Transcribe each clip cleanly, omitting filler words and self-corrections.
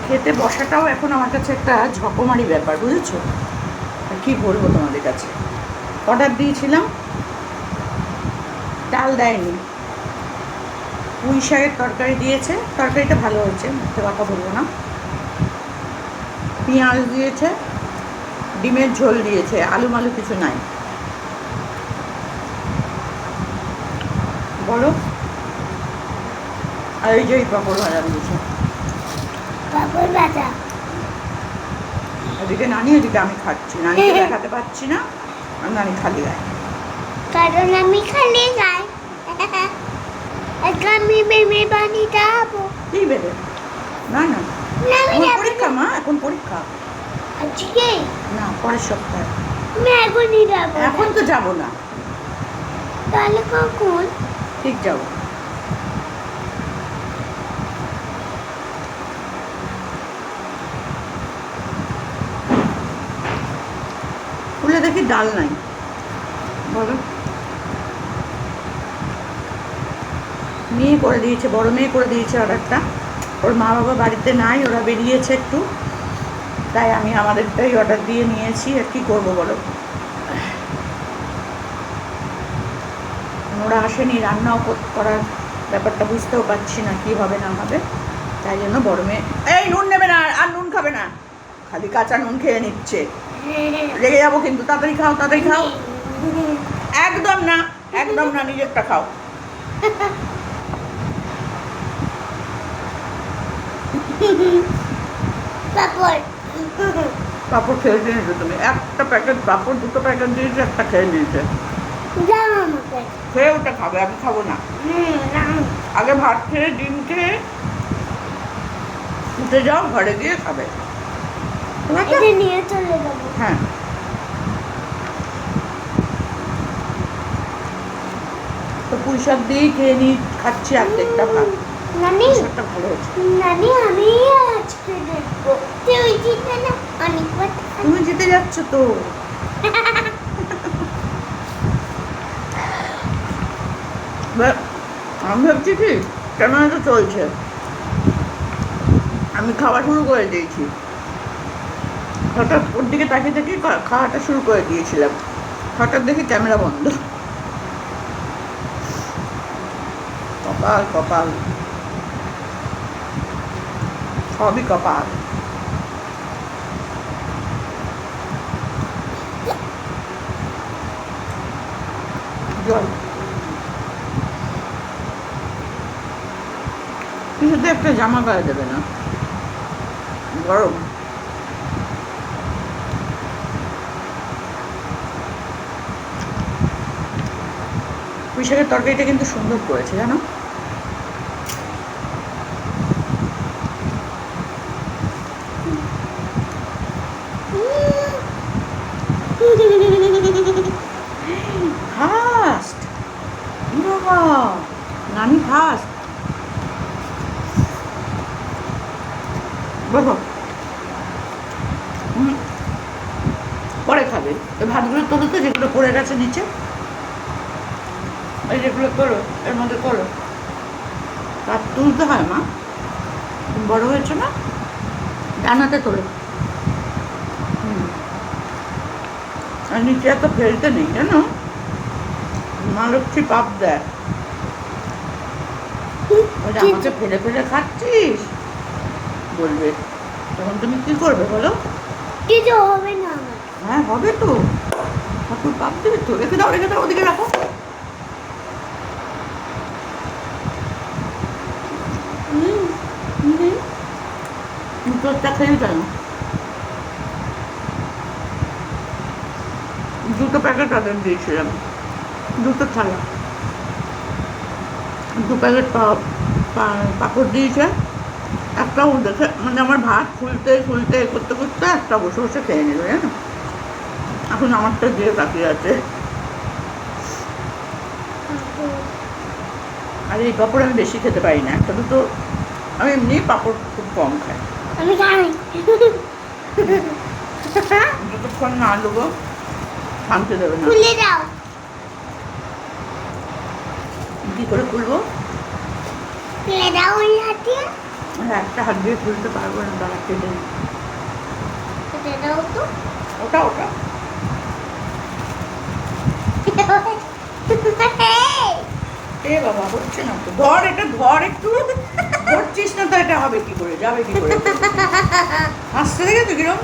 খেতে বসাটাও এখন আমার কাছে একটা ঝকমারি ব্যাপার, বুঝেছো? আর কি বলবো তোমাদের কাছে, অর্ডার দিয়েছিলাম, ডাল দেয়নি, পুঁই শাকের তরকারি দিয়েছে, তরকারিটা ভালো হয়েছে, মিথ্যে কথা বলবো না, পেঁয়াজ দিয়েছে, ডিমের ঝোল দিয়েছে, আলু মালু কিছু নাই। বলো। আর এই যে এই পাঁপড় ভাজা দিয়েছে, পাপড় ভাজা। এদিকে নানি, এদিকে আমি খাচ্ছি, নানিকে দেখাতে পাচ্ছি না, আর নানি খালি গায়ে। কারণ আমি খালি গাই। আমি বেবি বানি যাবো। কি বেড়ে? না না, না আমি এখন যাবো পরীক্ষা না। মা, এখন পরীক্ষা। আজকে না, পরের সপ্তাহে। আমি এখনই যাবো। এখন তো যাবো না, তাহলে কখন? ঠিক যাবো। খুলে দেখি ডাল নাই। বলো। মেয়ে করে দিয়েছে, বড় মেয়ে করে দিয়েছে অর্ডারটা, ওর মা বাবা বাড়িতে নাই, ওরা বেরিয়েছে একটু, তাই আমি আমাদেরটাই অর্ডার দিয়ে নিয়েছি। আর কি করবো বলো, ওরা আসেনি, রান্নাও করার ব্যাপারটা বুঝতেও পারছি না কি হবে না হবে, তাই জন্য বড় মেয়ে এই নুন নেবে না, আর নুন খাবে না, খালি কাঁচা নুন খেয়ে নিচ্ছে। রেগে যাবো কিন্তু, তাড়াতাড়ি খাও, তাড়াতাড়ি খাও। একদম না, একদম না, নিজেরটা খাও। পাপড়। পাঁপড় খেয়ে নিয়েছো তুমি, একটা প্যাকেট পাঁপড়, দুটো প্যাকেট দিয়েছে, একটা খেয়ে নিয়েছে। দাও আমাকে। খেয়ে ওটা খাবে, আমি খাবো না। নাও। আগে ভাত খেয়ে ডিম খেয়ে উঠে যাও, ঘরে গিয়ে খাবে। এটা নিয়ে চলে যাবো। হ্যাঁ, তো পুঁই শাক দিয়েই খেয়ে নিই, খাচ্ছি অর্ধেকটা ভাত। নানি, পুঁই শাকটা ভালো হয়েছে। নানি আমি আজকে দেখবো তুই জিতে না অনেকবার। তুমি জিতে যাচ্ছ তো। এবার আমি ভাবছি কি, ক্যামেরা তো চলছে, আমি খাওয়া শুরু করে দিয়েছি, হঠাৎ ওর দিকে তাকিয়ে তাকিয়ে খাওয়াটা শুরু করে দিয়েছিলাম, হঠাৎ দেখি ক্যামেরা বন্ধ। কপাল কপাল, সবই কপাল। জল কিছুতে একটা জামা গায়ে দেবে না, গরম। পুঁই শাকের তরকারিটা কিন্তু সুন্দর করেছে জানো। ফার্স্ট, বাবা, নানি ফার্স্ট। বাবা পরে খাবে, এই ভাতগুলো তোলো তো, যেগুলো পড়ে গেছে নিচে, এই যেগুলো করো এর মধ্যে করো, তার তুলতে হয় মা, বড় হয়েছে না, ডানাতে তোলো। আর নিচে এত ফেলতে নেই জানো, মা লক্ষ্মী পাপ দেয়। আমাকে ফেলে ফেলে খাচ্ছিস বলবে, তখন তুমি কি করবে বলো? কিছু হবে না আমার। হ্যাঁ হবে তো, ঠাকুর পাপ দেবে তো। রেখে দাও, রেখে দাও, ওদিকে রাখো। দুটোটা খেয়ে কেন, দুটো প্যাকেট অর্ডার দিয়েছিলাম, দুটো থালা, দু প্যাকেট পাঁপড় দিয়েছে, একটাও দেখে মানে আমার ভাত ফুলতে ফুলতে করতে করতে একটা বসে বসে খেয়ে নিল জানো, এখন আমারটা দিয়ে তাকিয়ে আছে। আর এই পাঁপড় আমি বেশি খেতে পারি না, একটা দুটো, আমি এমনি পাঁপড় খুব কম খাই। আমি খাই। যতক্ষণ না দেবো থামতে দেবে না। খুলে দাও। কী করে খুলবো? খুলে দাও ওই হাতে। হ্যাঁ, একটা হাত দিয়ে খুলতে পারবো না, দাঁড়া কেটে নিই। এটাও তো ওটা ওটা এ বাবা, হচ্ছে না তো, ধর এটা, ধর একটু, ধরছিস না তো, এটা হবে কি করে, যাবে কি করে? হাসতে দেখে তো কিরম,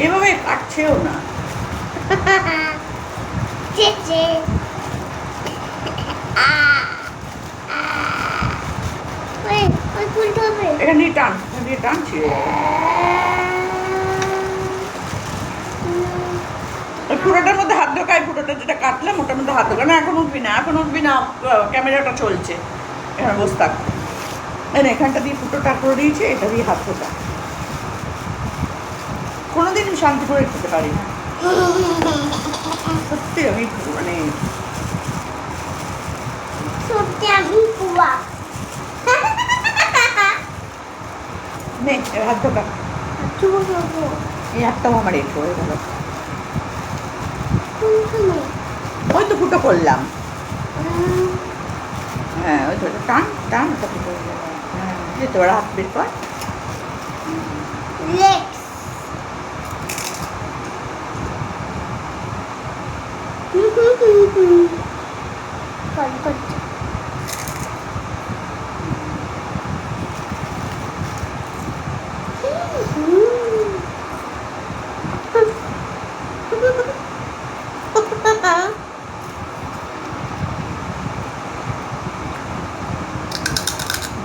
এভাবে কাটছেও না। চেচে ওই খুলতে হবে। এখান দিয়ে টান, এখান দিয়ে টান, ছিঁড়ে যাবে। ওই ফুটোটার মধ্যে হাত ঢোকায়, ফুটোটা যেটা কাটলাম ওটার মধ্যে হাত ঢোকা না। এখন উঠবি না, এখন উঠবি না, ক্যামেরাটা চলছে, এখানে বসে থাক। এখানটা দিয়ে ফুটোটা করে দিয়েছে, এটা দিয়ে হাত ঢোকা। কোনোদিন আমি শান্তি করে খেতে পারি না সত্যি। আমি মানে সত্যি আমি কুয়া। নে, এবার হাত ঢোকা। এই হাতটাও আমার একটু হয়ে গেল। ওই তো ফুটো করলাম। হ্যাঁ, ওই তো টান টান, ওটা ফুটো হয়ে গেল। হ্যাঁ, যেতে পারে, হাত বের কর। লেগস কল করছে।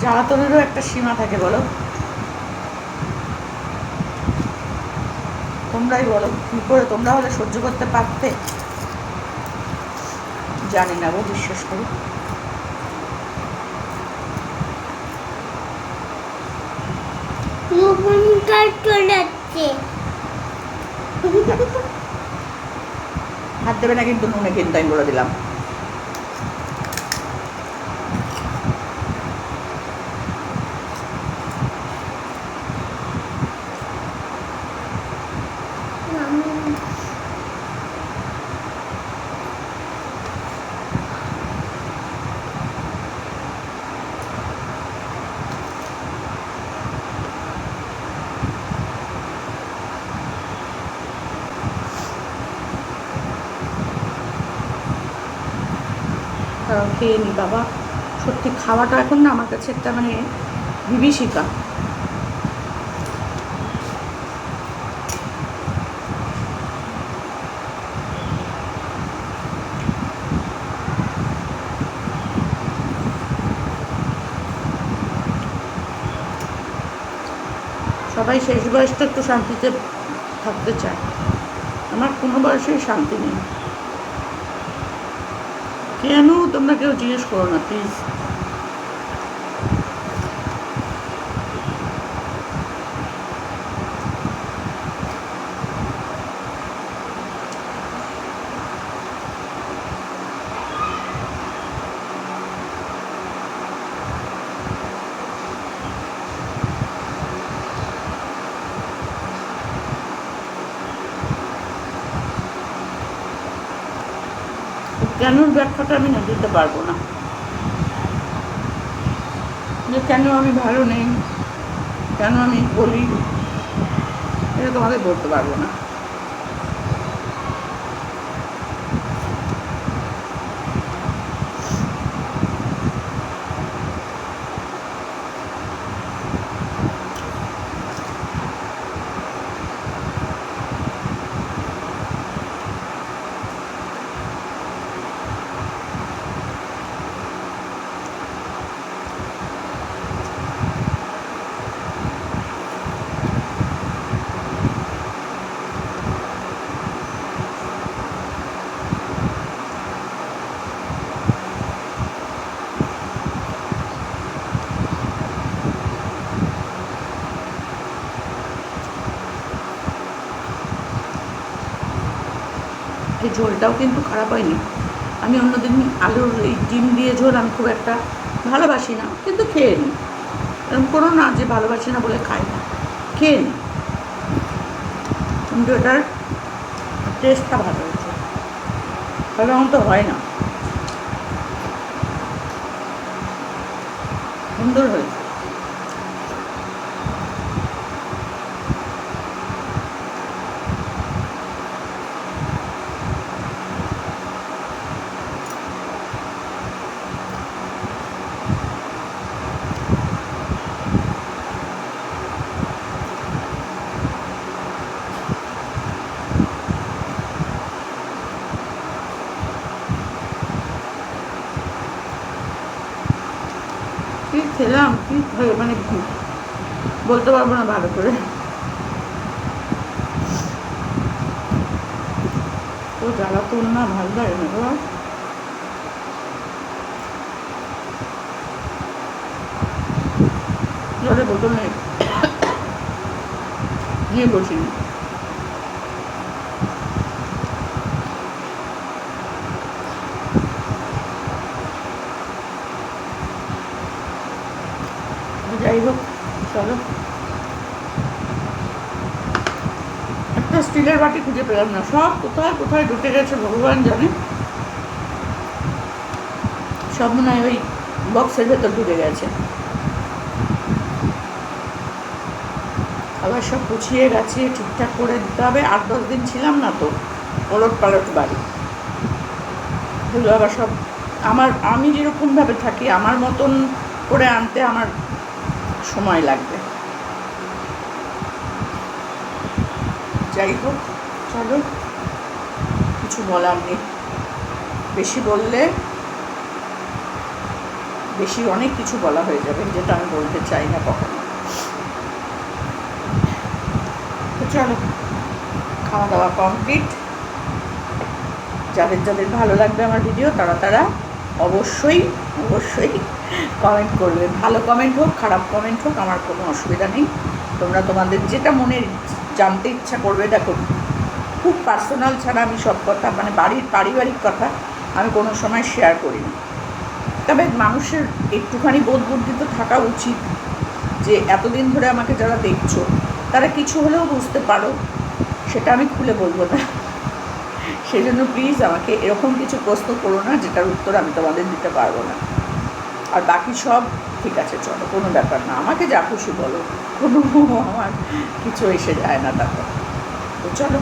জ্বালাতনেরও একটা সীমা থাকে, বলো? তোমরাই বলো, কী করে তোমরা হলে সহ্য করতে পারতে? জানি না গো, বিশ্বাস করি। চলে যাচ্ছে। হাত দেবে না কিন্তু নুনে, কিন্তু আমি বলে দিলাম। খেয়ে নি বাবা, সত্যি খাওয়াটা এখন না আমার কাছে একটা মানে বিভীষিকা। সবাই শেষ বয়সটা একটু শান্তিতে থাকতে চায়, আমার কোনো বয়সেই শান্তি নেই। কেন তোমরা কেউ জিজ্ঞেস করো না প্লিজ। কেনর ব্যাখ্যাটা আমি না দিতে পারবো না, যে কেন আমি ভালো নেই, কেন আমি বলি, এটা তোমাকে বলতে পারবো না। এই ঝোলটাও কিন্তু খারাপ হয়নি। আমি অন্যদিন আলুর এই ডিম দিয়ে ঝোল আমি খুব একটা ভালোবাসি না, কিন্তু খেয়ে নিই। এরকম কোনো না যে ভালোবাসি না বলে খাই না, খেয়ে নিই। কিন্তু এটার টেস্টটা ভালো হয়েছে, সাধারণত হয় না। সুন্দর হয়েছে। কি খেলাম, কি মানে বলতে পারবো না ভালো করে। তো জ্বালাতন না, ভালো লাগে না গো। জলে বোতল নেই, নিয়ে বসিনি। যাই হোক, চলো। একটা স্টিলের বাটি খুঁজে পেলাম না, সব কোথায় কোথায় ঢুকে গেছে ভগবান জানে। সব মনে হয় ওই বক্সের ভেতর ঢুকে গেছে। আবার সব গুছিয়ে গাছিয়ে ঠিকঠাক করে দিতে হবে। 8-10 দিন ছিলাম না তো, ওলট পালট বাড়ি, এগুলো আবার সব আমি যেরকমভাবে থাকি আমার মতন করে আনতে আমার সময় লাগবে। যাই হোক, চলো, কিছু বলার নেই। বেশি বললে অনেক কিছু বলা হয়ে যাবে, যেটা আমি বলতে চাই না কখনো। তো চলো, খাওয়া দাওয়া কমপ্লিট। যাদের যাদের ভালো লাগবে আমার ভিডিও, তারা অবশ্যই কমেন্ট করবে। ভালো কমেন্ট হোক, খারাপ কমেন্ট হোক, আমার কোনো অসুবিধা নেই। তোমরা তোমাদের যেটা মনে জানতে ইচ্ছা করবে। দেখো, খুব পার্সোনাল ছাড়া আমি সব কথা, মানে পারিবারিক কথা আমি কোনো সময় শেয়ার করি না। তবে মানুষের একটুখানি বোধ বুদ্ধি তো থাকা উচিত, যে এতদিন ধরে আমাকে যারা দেখছো তারা কিছু হলেও বুঝতে পারো। সেটা আমি খুলে বলবো না। সেই জন্য প্লিজ আমাকে এরকম কিছু প্রশ্ন করো না যেটার উত্তর আমি তোমাদের দিতে পারবো না। আর বাকি সব ঠিক আছে, চলো, কোনো ব্যাপার না। আমাকে যা খুশি বলো, কোনো আমার কিছু এসে যায় না তারপর। তো চলো।